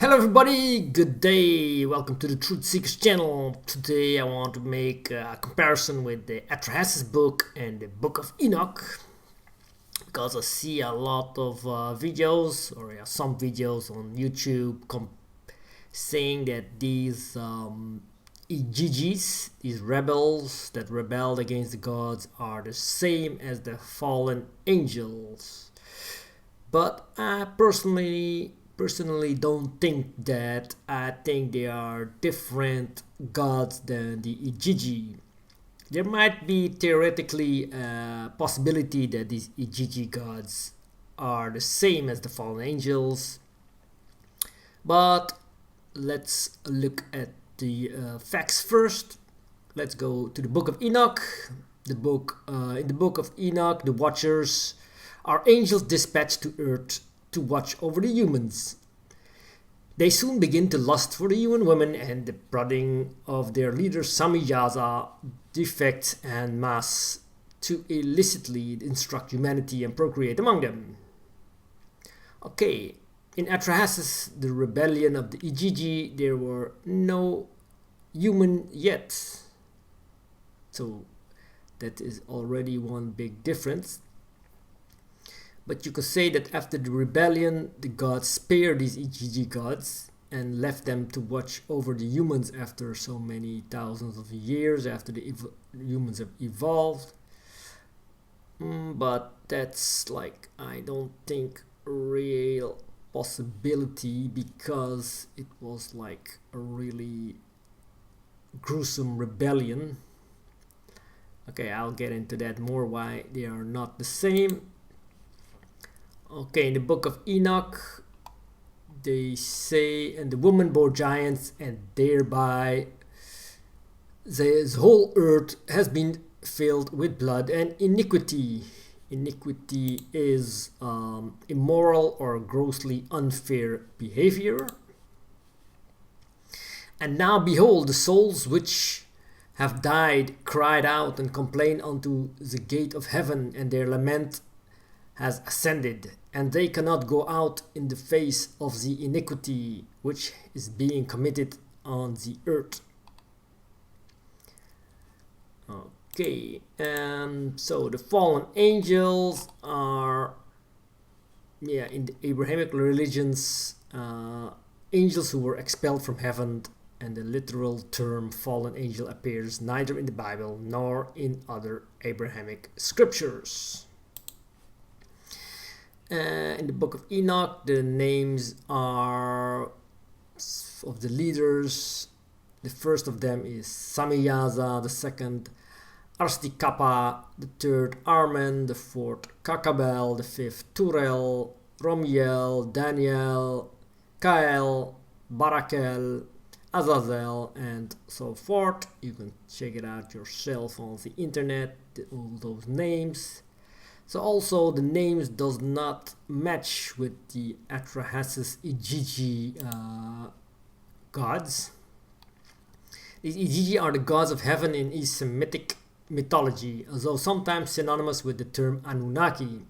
Hello everybody, good day, welcome to the Truth Seekers channel. Today I want to make a comparison with the Atrahasis book and the book of Enoch, because I see a lot of videos, or some videos on YouTube saying that these Igigis, these rebels that rebelled against the gods, are the same as the fallen angels. But I personally don't think that. I think they are different gods than the Igigi. There might be theoretically a possibility that these Igigi gods are the same as the fallen angels, but let's look at the facts first. Let's go to the book of Enoch. In the book of Enoch, the Watchers are angels dispatched to earth to watch over the humans. They soon begin to lust for the human women, and the prodding of their leader Samyaza defects en masse to illicitly instruct humanity and procreate among them. Okay, in Atrahasis, the rebellion of the Igigi, there were no human yet. So that is already one big difference. But you could say that after the rebellion, the gods spared these Igigi gods and left them to watch over the humans after so many thousands of years after the humans have evolved. But that's I don't think a real possibility, because it was like a really gruesome rebellion. Okay, I'll get into that more, why they are not the same. Okay, in the book of Enoch, they say, and the woman bore giants, and thereby the whole earth has been filled with blood and iniquity. Iniquity is immoral or grossly unfair behavior. And now behold, the souls which have died cried out and complained unto the gate of heaven, and their lament has ascended, and they cannot go out in the face of the iniquity which is being committed on the earth. Okay, so the fallen angels are, in the Abrahamic religions, angels who were expelled from heaven, and the literal term fallen angel appears neither in the Bible nor in other Abrahamic scriptures. In the book of Enoch, the names are of the leaders. The first of them is Samyaza, the second Arstikapa, the third Armen, the fourth Kakabel, the fifth Turel, Romiel, Daniel, Kael, Barakel, Azazel, and so forth. You can check it out yourself on the internet, all those names. So also the names does not match with the Atrahasis Igigi gods. These Igigi are the gods of heaven in East Semitic mythology, although sometimes synonymous with the term Anunnaki.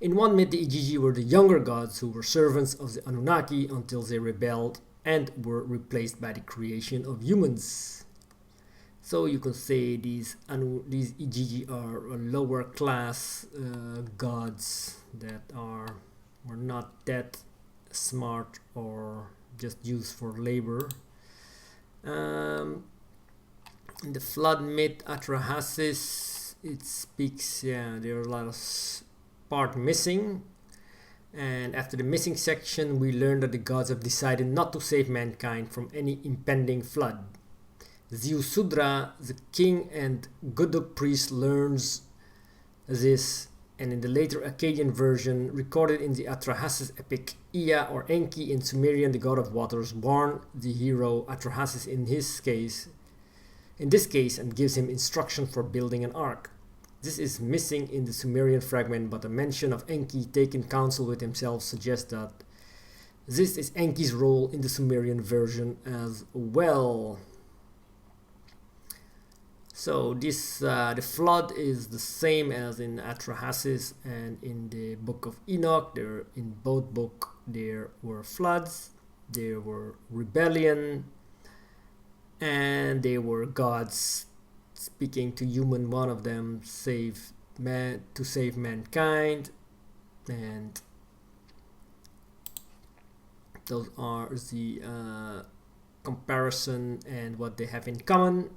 In one myth, the Igigi were the younger gods who were servants of the Anunnaki until they rebelled and were replaced by the creation of humans. So you can say these Igigi are lower class gods that were not that smart or just used for labor. In the flood myth, Atrahasis, it speaks, there are a lot of part missing. And after the missing section, we learn that the gods have decided not to save mankind from any impending flood. Ziusudra, the king and Guduk priest, learns this, and in the later Akkadian version, recorded in the Atrahasis epic, Ea or Enki in Sumerian, the god of waters, warned the hero Atrahasis in this case, and gives him instruction for building an ark. This is missing in the Sumerian fragment, but a mention of Enki taking counsel with himself suggests that this is Enki's role in the Sumerian version as well. So this the flood is the same as in Atrahasis and in the book of Enoch. In both books there were floods. there were rebellion, and they were gods speaking to human. One of them saved man to save mankind, and those are the comparison and what they have in common.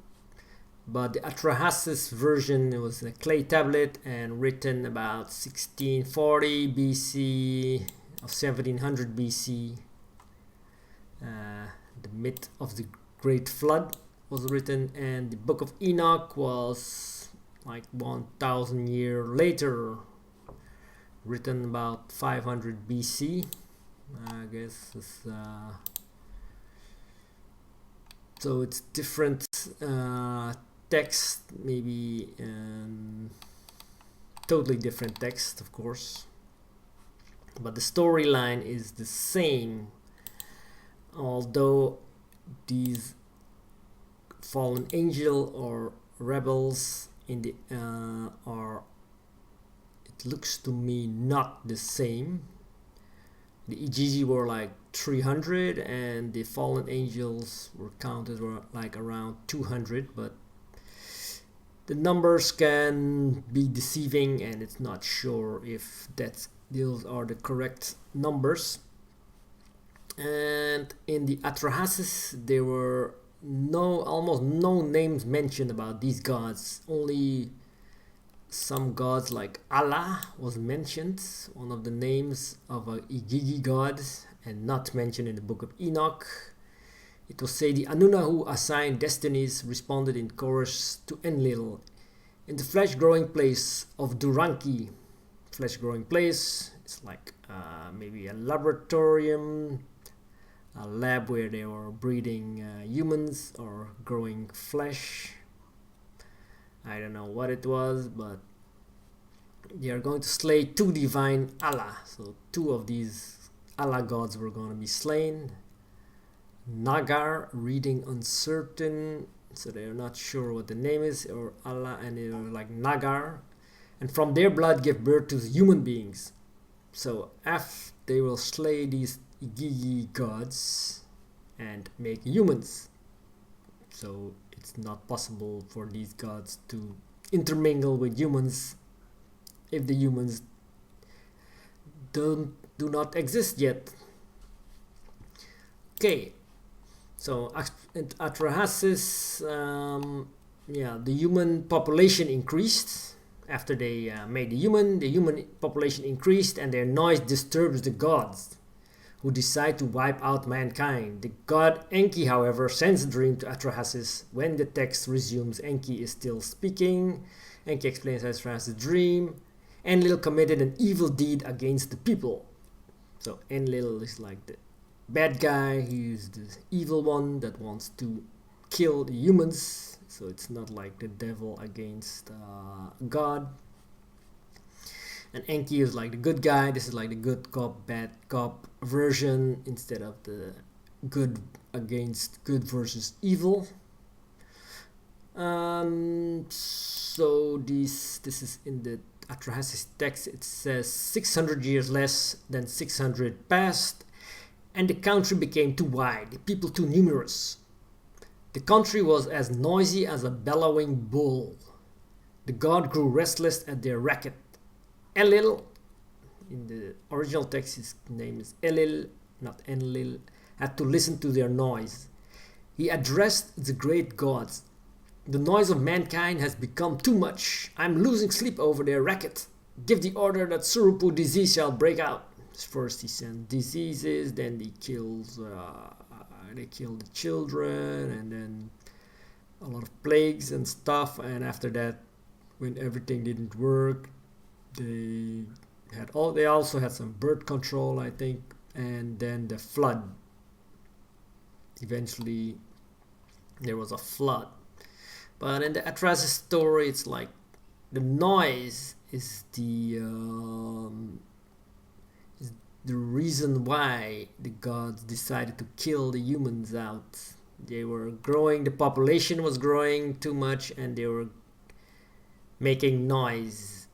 But the Atrahasis version, it was a clay tablet and written about 1640 BC of 1700 BC. The myth of the Great Flood was written, and the Book of Enoch was like 1000 years later, written about 500 BC. I guess it's, so it's different text, maybe totally different text, of course, but the storyline is the same. Although these fallen angel or rebels in the are, it looks to me not the same. The Igigi were like 300 and the fallen angels were counted were like around 200, but the numbers can be deceiving and it's not sure if those are the correct numbers. And in the Atrahasis there were almost no names mentioned about these gods. Only some gods like Allah was mentioned, one of the names of a Igigi god, and not mentioned in the Book of Enoch. It was said the Anuna who assigned destinies responded in chorus to Enlil in the flesh growing place of Duranki. Flesh growing place, it's like maybe a laboratorium, a lab where they were breeding humans or growing flesh. I don't know what it was, but they are going to slay two divine Allah. So two of these Allah gods were going to be slain. Nagar, reading uncertain, so they are not sure what the name is, or Allah, and they are like Nagar. And from their blood give birth to human beings. So after they will slay these Igigi gods and make humans. So it's not possible for these gods to intermingle with humans if the humans do not exist yet. Okay, so Atrahasis, the human population increased. After they made the human population increased, and their noise disturbs the gods, who decide to wipe out mankind. The god Enki, however, sends a dream to Atrahasis. When the text resumes, Enki is still speaking. Enki explains Atrahasis' dream. Enlil committed an evil deed against the people. So Enlil is like the bad guy. He is the evil one that wants to kill the humans. So it's not like the devil against God. And Enki is like the good guy. This is like the good cop, bad cop version instead of the good against good versus evil. So this is in the Atrahasis text. It says 600 years less than 600 passed, and the country became too wide, the people too numerous. The country was as noisy as a bellowing bull. The god grew restless at their racket. Enlil, in the original text his name is Elil, not Enlil, had to listen to their noise. He addressed the great gods. The noise of mankind has become too much. I'm losing sleep over their racket. Give the order that Surupu disease shall break out. First he sent diseases, then they killed the children, and then a lot of plagues and stuff. And after that, when everything didn't work, they also had some birth control, I think, and then the flood. Eventually, there was a flood. But in the Atrahasis story, it's like the noise is the reason why the gods decided to kill the humans out. They were growing, the population was growing too much, and they were making noise.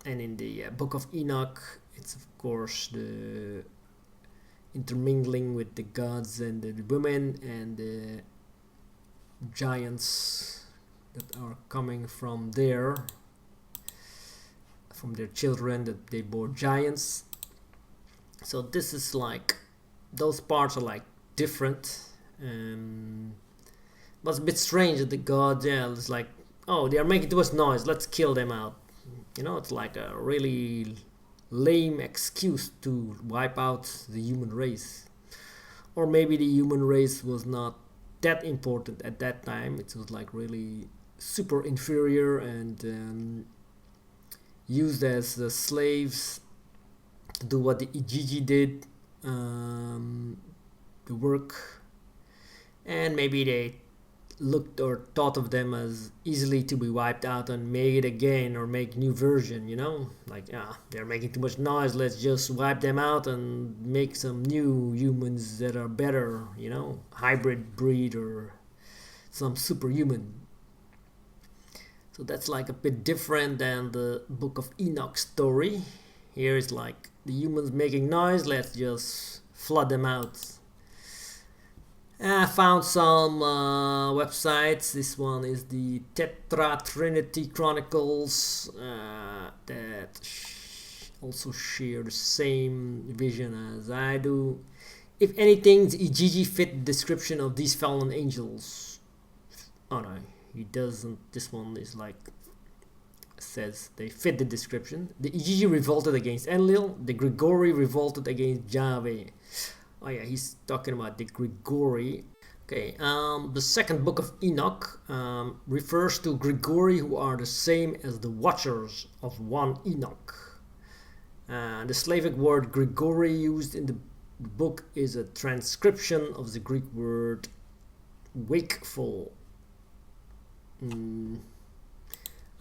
And in the Book of Enoch, it's of course the intermingling with the gods and the women and the giants that are coming from their children, that they bore giants. So this is like, those parts are like different. But it's a bit strange that the god, it's like, oh, they are making too much noise, let's kill them out. You know, it's like a really lame excuse to wipe out the human race. Or maybe the human race was not that important at that time. It was like really super inferior and used as slaves to do what the Igigi did, the work. And maybe they looked or thought of them as easily to be wiped out and made again, or make new version, you know, like, they're making too much noise, let's just wipe them out and make some new humans that are better, you know, hybrid breed or some superhuman. So that's like a bit different than the Book of Enoch story. Here it's like the humans making noise, let's just flood them out. I found some websites. This one is the Trinity Chronicles that also share the same vision as I do. If anything, the Igigi fit the description of these fallen angels. Oh no, he doesn't. This one is like, says they fit the description. The Igigi revolted against Enlil. The Grigori revolted against Yahweh. Oh yeah, he's talking about the Grigori. Okay, the second book of Enoch refers to Grigori, who are the same as the Watchers of one Enoch. The Slavic word Grigori used in the book is a transcription of the Greek word wakeful.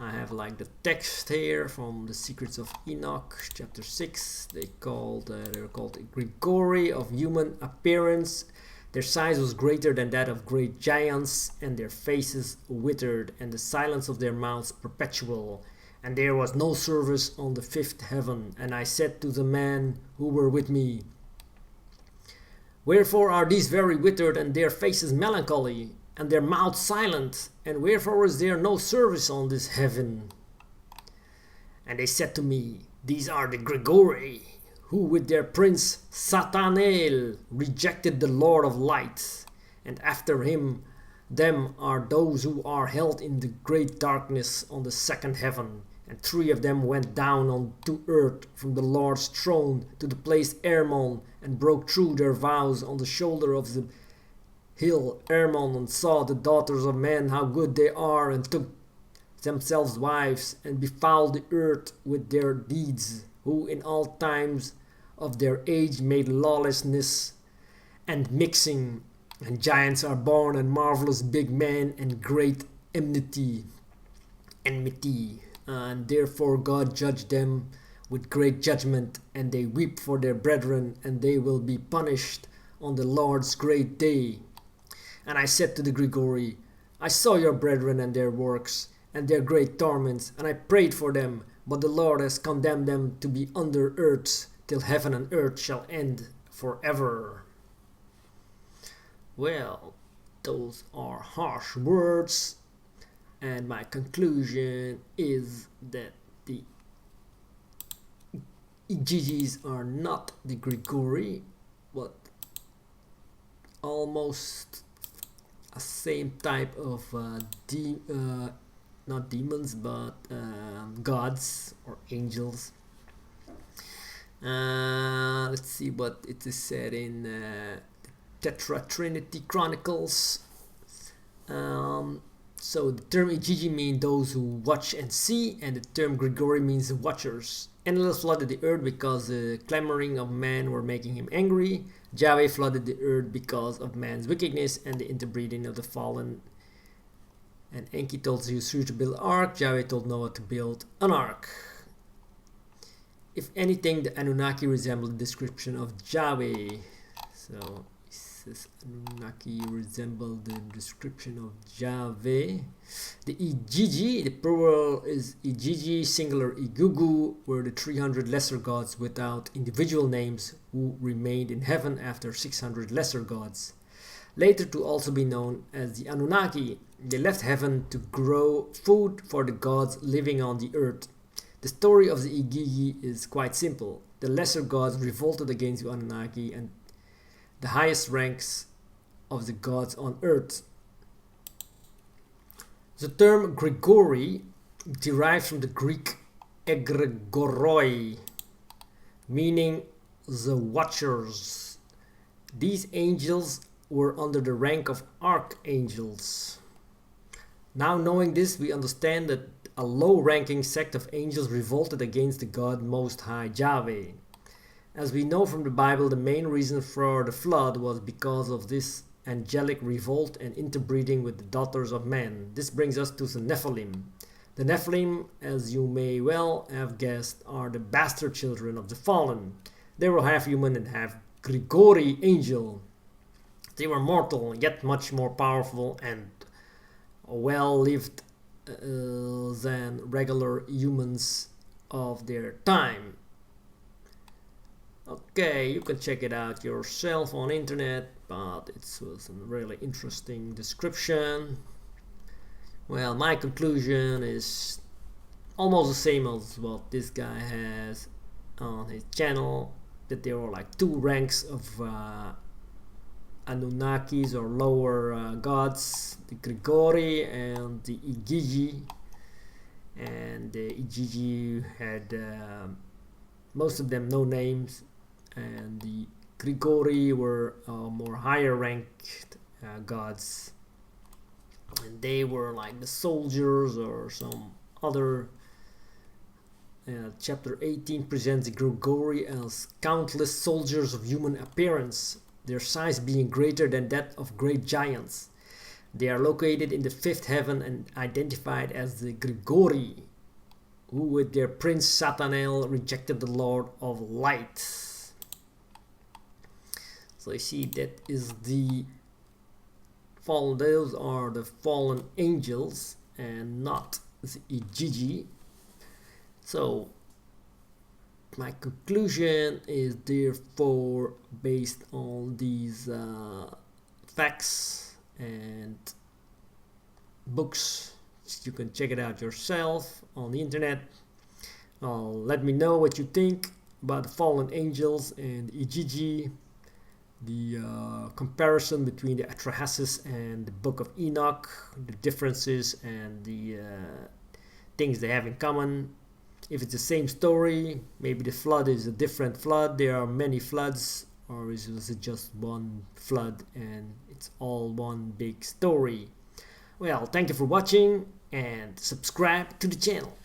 I have like the text here from the Secrets of Enoch, chapter 6. They're called Grigori of human appearance. Their size was greater than that of great giants, and their faces withered, and the silence of their mouths perpetual. And there was no service on the fifth heaven. And I said to the men who were with me, wherefore are these very withered, and their faces melancholy, and their mouths silent, and wherefore is there no service on this heaven? And they said to me, these are the Grigori, who with their prince Satanael rejected the Lord of light, and after them are those who are held in the great darkness on the second heaven. And 3 of them went down onto earth from the Lord's throne to the place Hermon, and broke through their vows on the shoulder of the hill Hermon, and saw the daughters of men how good they are, and took themselves wives, and befouled the earth with their deeds, who in all times of their age made lawlessness and mixing, and giants are born, and marvelous big men, and great enmity, and therefore God judged them with great judgment, and they weep for their brethren, and they will be punished on the Lord's great day. And I said to the Grigori, I saw your brethren and their works, and their great torments, and I prayed for them, but the Lord has condemned them to be under earth, till heaven and earth shall end forever. Well, those are harsh words, and my conclusion is that the Igigis are not the Grigori, but almost a same type of not demons, but gods or angels. Let's see what it is said in Trinity Chronicles. So the term Igigi means those who watch and see, and the term Grigori means watchers. Enlil flooded the earth because the clamoring of men were making him angry. Yahweh flooded the earth because of man's wickedness and the interbreeding of the fallen. And Enki told Zeus to build an ark. Yahweh told Noah to build an ark. If anything, the Anunnaki resemble the description of Yahweh. So says Anunnaki resemble the description of Yahweh. The Igigi, the plural is Igigi, singular Igugu, were the 300 lesser gods without individual names who remained in heaven after 600 lesser gods. Later to also be known as the Anunnaki, they left heaven to grow food for the gods living on the earth. The story of the Igigi is quite simple. The lesser gods revolted against the Anunnaki and the highest ranks of the gods on earth. The term Grigori derives from the Greek egregoroi, meaning the Watchers. These angels were under the rank of archangels. Now knowing this, we understand that a low-ranking sect of angels revolted against the God Most High Yahweh. As we know from the Bible, the main reason for the flood was because of this angelic revolt and interbreeding with the daughters of men. This brings us to the Nephilim. The Nephilim, as you may well have guessed, are the bastard children of the fallen. They were half human and half Grigori angel. They were mortal, yet much more powerful and well-lived than regular humans of their time. Okay, you can check it out yourself on internet, but it was a really interesting description. Well, my conclusion is almost the same as what this guy has on his channel, that there are like two ranks of Anunnakis or lower gods, the Grigori and the Igigi. And the Igigi had most of them no names, and the Grigori were more higher ranked gods, and they were like the soldiers or some other. Chapter 18 presents the Grigori as countless soldiers of human appearance, their size being greater than that of great giants. They are located in the fifth heaven and identified as the Grigori, who with their prince Satael rejected the Lord of Light. So you see, that is the fallen. Those are the fallen angels and not the Igigi. So my conclusion is therefore based on these facts and books. You can check it out yourself on the internet. Let me know what you think about the fallen angels and Igigi, the comparison between the Atrahasis and the book of Enoch, the differences and the things they have in common. If it's the same story, maybe the flood is a different flood, there are many floods, or is it just one flood and it's all one big story? Well, thank you for watching and subscribe to the channel.